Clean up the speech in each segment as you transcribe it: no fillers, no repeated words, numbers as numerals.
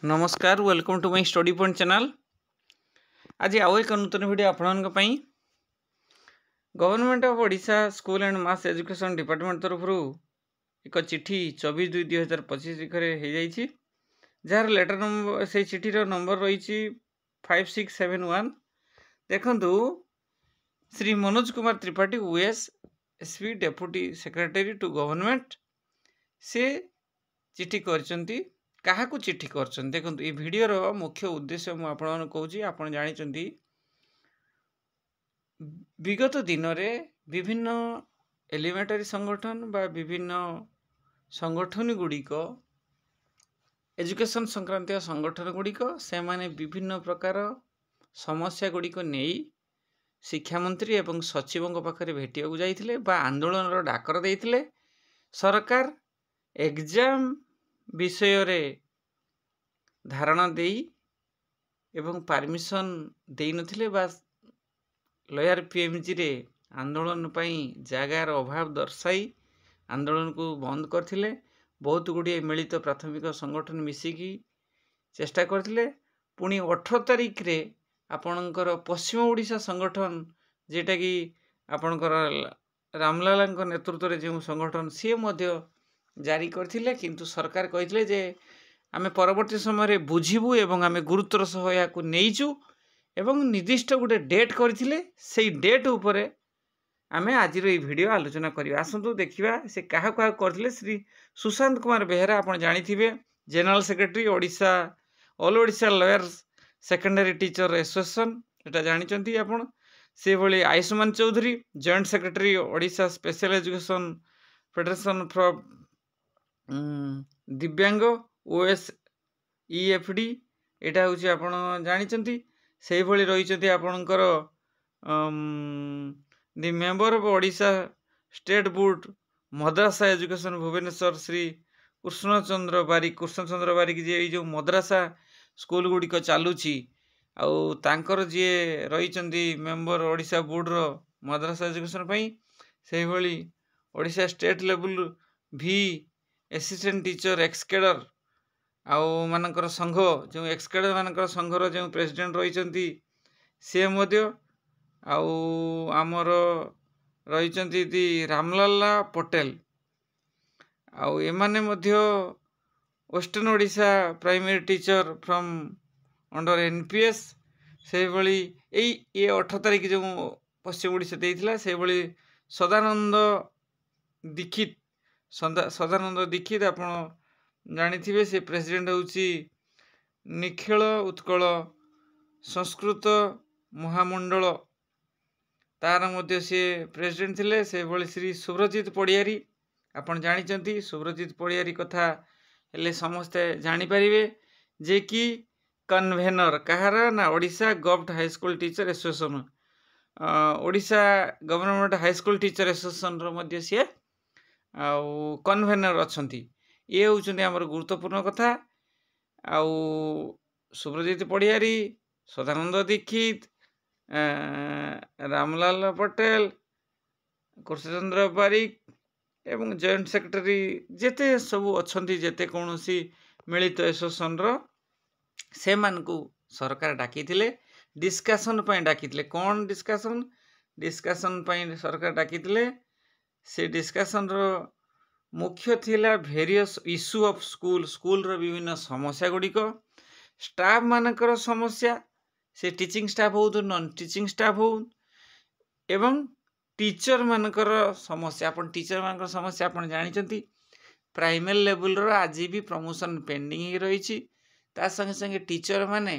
नमस्कार welcome to my study point channel. आज आउ एक नूतन वीडियो आपण government of Odisha school and mass education department तरफ एक चिठी 24/2/2025 हो जार लेटर नंबर से चिठीर नंबर रही 5671। देखु Shri Manoj Kumar Tripathi US SP deputy secretary to government से चिठी करचंती। क्या चिठी कर देखो ये वीडियोर मुख्य उद्देश्य मुझे कहूँ आप जानते विगत दिन में विभिन्न एलिमेंटरी संगठन बा विभिन्न संगठन गुड़िक एजुकेशन संक्रांतीय संगठन गुड़िक से माने विभिन्न प्रकार समस्या गुड़िक नहीं शिक्षा मंत्री एवं सचिवों पाखे भेटिया जाइए बा आंदोलन डाकर देते सरकार एग्जाम विषय रे धारणा देई एवं परमिशन देई नथिले बा लयर पीएमजी रे आंदोलन पई जगार अभाव दर्शाई आंदोलन को बंद करथिले। बहुत गुड़िए मिलित प्राथमिक संगठन मिसिकी चेष्टा करथिले। पुणी 18 तारिख रे आपणकर पश्चिम ओडिशा संगठन जेटा कि आपणकर रामलाल नेतृत्व रे जो संगठन सी मध्य जारी करथिले, किंतु सरकार कहिथिले जे आमे परवर्ती समय बुझीबू एवं आमे गुरुत्वर सह या नहींचु एवं निर्दिष्ट गोटे डेट करथिले। सेई डेट उपरे आमे आज वीडियो आलोचना करिया। आसंतु देखिबा से काहा काहा करथिले। श्री सुशांत कुमार बेहरा आपण जानिथिबे, general secretary Odisha all Odisha lawyers secondary teacher association एटा जानिचंती आपण। से भली Ayushman Chaudhary joint secretary Odisha special education federation for Divyang OS EFD एटा हूँ आपण जानिचंती। से भली रही आपणकर the member of Odisha state board madrasa education Bhubaneswar Shri Krushnachandra Barik ji जो मद्रासा स्कूल गुड़िक चलुची आउ तांकर जी रही मेंबर ओडिशा बोर्ड रो मद्रासा एजुकेशन पई से भली ओडिशा स्टेट लेवल भी असिस्टेंट टीचर एक्सकेडर आउ मानकर संघ जो एक्सकेडर मानकर संघर जो प्रेसिडेंट रही सी आउ आमर रही रामलाला पटेल आउ एमाने मध्य western Odisha primary teacher from under NPS से भली ये 18 तारिख जो पश्चिम ओडिशा देइथिला से भली सदानंद दीक्षित आपण जानिथिबे। से प्रेसिडेंट होउची निखिल उत्कल संस्कृत महामंडल तार मध्य से प्रेसिडेंट थिले। से भली श्री सुब्रजीत पड़ियारी आपण जानिचंती। सुब्रजीत पड़ियारी कथा हेले समस्ते जानि परिबे जे कि कन्वेनर कहार ना Odisha government high school teacher association Odisha government high school teacher association रो मध्य से आउ कन्वेनर अछंती। ये होउछंती हमर गुरुत्वपूर्ण कथा। आउ सुब्रजीत पड़ियारी सदानंद दीक्षित रामलाल पटेल कृष्णचंद्र बारिक एवं जॉइंट सेक्रेटरी जेते सब अछंती जेते कोनोसी मिलित एसोसिएशन रो से मानकू सरकार डाकिथिले डिस्कशन पई डाकिथिले। कोन डिस्कशन पई सरकार डाकिथिले। से डिस्कशन रो मुख्य थिला वेरियस इश्यू ऑफ स्कूल रो विभिन्न समस्या गुड़िक स्टाफ मानकर समस्या से टीचिंग स्टाफ हो नॉन टीचिंग स्टाफ हो एवं टीचर मानकर समस्या। अपन टीचर मानकर समस्या अपन जानिचंती प्राइमरी लेवल रो आज भी प्रमोशन पेंडिंग ही रही ता संगे संगे टीचर माने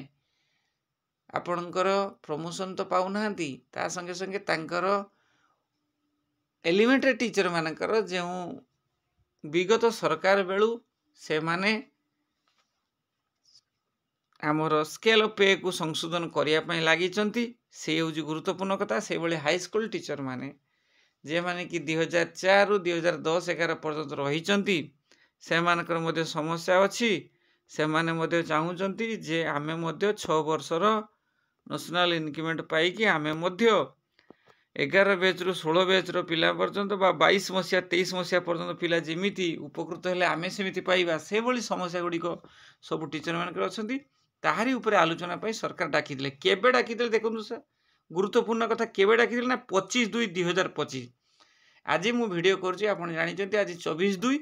आपणकर प्रमोशन तो पाउना ता संगे संगे तांकर एलिमेंटरी टीचर मानकर जो विगत सरकार बेलू से माने आमर स्केल पे को संशोधन करने लगी से हूँ गुरुत्वपूर्ण कथा। से भाई हाई स्कूल टीचर माने जे माने कि 2004 रु 2010-11 पर्यंत रही से मानकर मध्य समस्या अच्छी से माने मध्य चाहूँगी जे आमे मध्य 6 वर्षर नेशनल इनक्रीमेंट पाई आमे मध्य 11 ବ୍ୟାଚ୍ରୁ 16 ବ୍ୟାଚ୍ର ପିଲା ପର୍ଯ୍ୟନ୍ତ ବା 22 ମସିହା 23 ମସିହା ପର୍ଯ୍ୟନ୍ତ ପିଲା ଯେମିତି ଉପକୃତ ହେଲେ ଆମେ ସେମିତି ପାଇବା, ସେଭଳି ସମସ୍ୟାଗୁଡ଼ିକ ସବୁ ଟିଚରମାନଙ୍କର ଅଛନ୍ତି। ତାହାରି ଉପରେ ଆଲୋଚନା ପାଇଁ ସରକାର ଡାକିଥିଲେ। କେବେ ଡାକିଥିଲେ ଦେଖନ୍ତୁ ସାର୍, ଗୁରୁତ୍ୱପୂର୍ଣ୍ଣ କଥା କେବେ ଡାକିଥିଲେ ନା 25/2/2025। ଆଜି ମୁଁ ଭିଡ଼ିଓ କରୁଛି, ଆପଣ ଜାଣିଛନ୍ତି ଆଜି 24/2,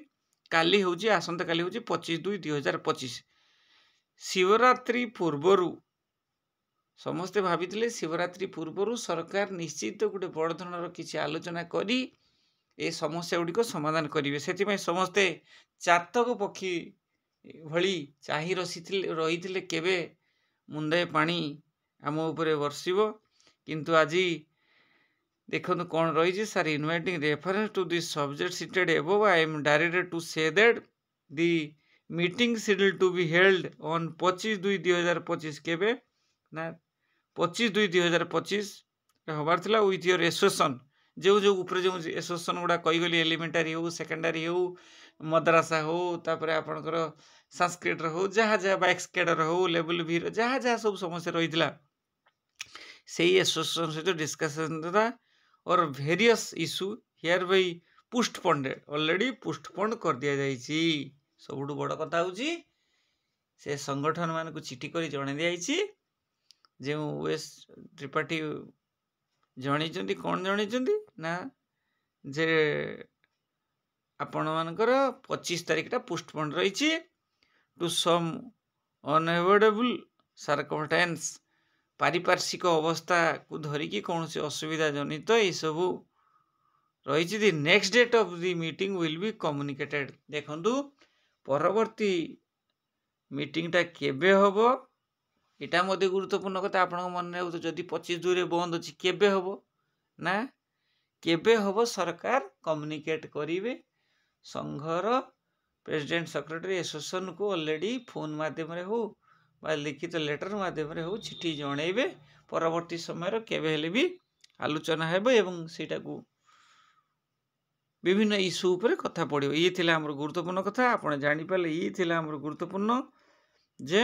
କାଲି ହେଉଛି ଆସନ୍ତାକାଲି ହେଉଛି 25/2/2025। ଶିବରାତ୍ରି ପୂର୍ବରୁ ସମସ୍ତେ ଭାବିଥିଲେ ଶିବରାତ୍ରି ପୂର୍ବରୁ ସରକାର ନିଶ୍ଚିତ ଗୋଟେ ବଡ଼ ଧରଣର କିଛି ଆଲୋଚନା କରି ଏ ସମସ୍ୟାଗୁଡ଼ିକ ସମାଧାନ କରିବେ। ସେଥିପାଇଁ ସମସ୍ତେ ଚାତକ ପକ୍ଷୀ ଭଳି ଚାହିଁ ରହିଥିଲେ କେବେ ମୁନ୍ଦାଏ ପାଣି ଆମ ଉପରେ ବର୍ଷିବ। କିନ୍ତୁ ଆଜି ଦେଖନ୍ତୁ କ'ଣ ରହିଛି sir, inviting reference to the subject cited above I am directed to say that the meeting schedule to be held on 25/2/2025। କେବେ ନା 25/2/2025 ହବାର ଥିଲା ୱିଥ୍ ୟୋର୍ ଏସୋସିଏସନ୍। ଯେଉଁ ଉପରେ ଯେଉଁ ଏସୋସିଏସନ୍ ଗୁଡ଼ା କହିଗଲି, ଏଲିମେଣ୍ଟାରୀ ହେଉ, ସେକେଣ୍ଡାରୀ ହେଉ, ମଦ୍ରାସା ହେଉ, ତାପରେ ଆପଣଙ୍କର ସାଂସ୍କ୍ରିଟ୍ର ହେଉ, ଯାହା ବା ଏକ୍ସକେଡ଼ର ହେଉ, ଲେବୁଲ୍ ଭିର ଯାହା ସବୁ ସମସ୍ୟା ରହିଥିଲା, ସେଇ ଏସୋସିଏସନ୍ ସହିତ ଡିସ୍କସନ୍ ଦ୍ୱାରା or various issue hereby postponed, already postpone କରିଦିଆଯାଇଛି। ସବୁଠୁ ବଡ଼ କଥା ହେଉଛି ସେ ସଂଗଠନମାନଙ୍କୁ ଚିଠି କରି ଜଣାଇ ଦିଆଯାଇଛି। ଯେଉଁ OS ତ୍ରିପାଠୀ ଜଣାଇଛନ୍ତି, କ'ଣ ଜଣାଇଛନ୍ତି ନା ଯେ ଆପଣମାନଙ୍କର 25 ତାରିଖଟା ପୋଷ୍ଟପୋଣ୍ଡ ରହିଛି ଟୁ ସମ୍ ଅନଏଭଏଡେବୁଲ୍ ସାର୍କମଷ୍ଟାନ୍ସ, ପାରିପାର୍ଶ୍ୱିକ ଅବସ୍ଥାକୁ ଧରିକି କୌଣସି ଅସୁବିଧା ଜନିତ ଏସବୁ ରହିଛି। The next date of the meeting will be communicated. ଦେଖନ୍ତୁ ପରବର୍ତ୍ତୀ ମିଟିଂଟା କେବେ ହେବ, ଏଇଟା ମଧ୍ୟ ଗୁରୁତ୍ୱପୂର୍ଣ୍ଣ କଥା। ଆପଣଙ୍କ ମନରେ ହେଉଥିବ ଯଦି 25/2ରେ ବନ୍ଦ ଅଛି କେବେ ହେବ ନା କେବେ ହେବ ସରକାର କମ୍ୟୁନିକେଟ୍ କରିବେ। ସଂଘର ପ୍ରେସିଡେଣ୍ଟ ସେକ୍ରେଟାରୀ ଆସୋସିଏସନ୍କୁ ଅଲରେଡ଼ି ଫୋନ୍ ମାଧ୍ୟମରେ ହେଉ ବା ଲିଖିତ ଲେଟର ମାଧ୍ୟମରେ ହେଉ ଚିଠି ଜଣାଇବେ। ପରବର୍ତ୍ତୀ ସମୟରେ କେବେ ହେଲେ ବି ଆଲୋଚନା ହେବ ଏବଂ ସେଇଟାକୁ ବିଭିନ୍ନ ଇସ୍ୟୁ ଉପରେ କଥା ପଡ଼ିବ। ଇଏ ଥିଲା ଆମର ଗୁରୁତ୍ୱପୂର୍ଣ୍ଣ କଥା। ଆପଣ ଜାଣିପାରିଲେ ଇଏ ଥିଲା ଆମର ଗୁରୁତ୍ୱପୂର୍ଣ୍ଣ ଯେ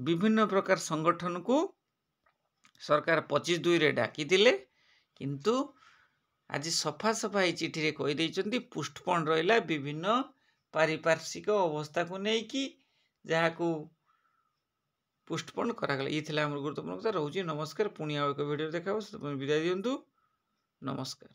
ବିଭିନ୍ନ ପ୍ରକାର ସଂଗଠନକୁ ସରକାର 25/2ରେ ଡାକିଥିଲେ, କିନ୍ତୁ ଆଜି ସଫା ଏଇ ଚିଠିରେ କହିଦେଇଛନ୍ତି ପୋଷ୍ଟପୋଣ୍ଡ ରହିଲା ବିଭିନ୍ନ ପାରିପାର୍ଶ୍ୱିକ ଅବସ୍ଥାକୁ ନେଇକି, ଯାହାକୁ ପୋଷ୍ଟପୋଣ୍ଡ କରାଗଲା। ଇଏ ଥିଲା ଆମର ଗୁରୁତ୍ୱପୂର୍ଣ୍ଣ କଥା। ରହୁଛି, ନମସ୍କାର। ପୁଣି ଆଉ ଏକ ଭିଡ଼ିଓରେ ଦେଖା ହେବ। ବିଦାୟ ଦିଅନ୍ତୁ, ନମସ୍କାର।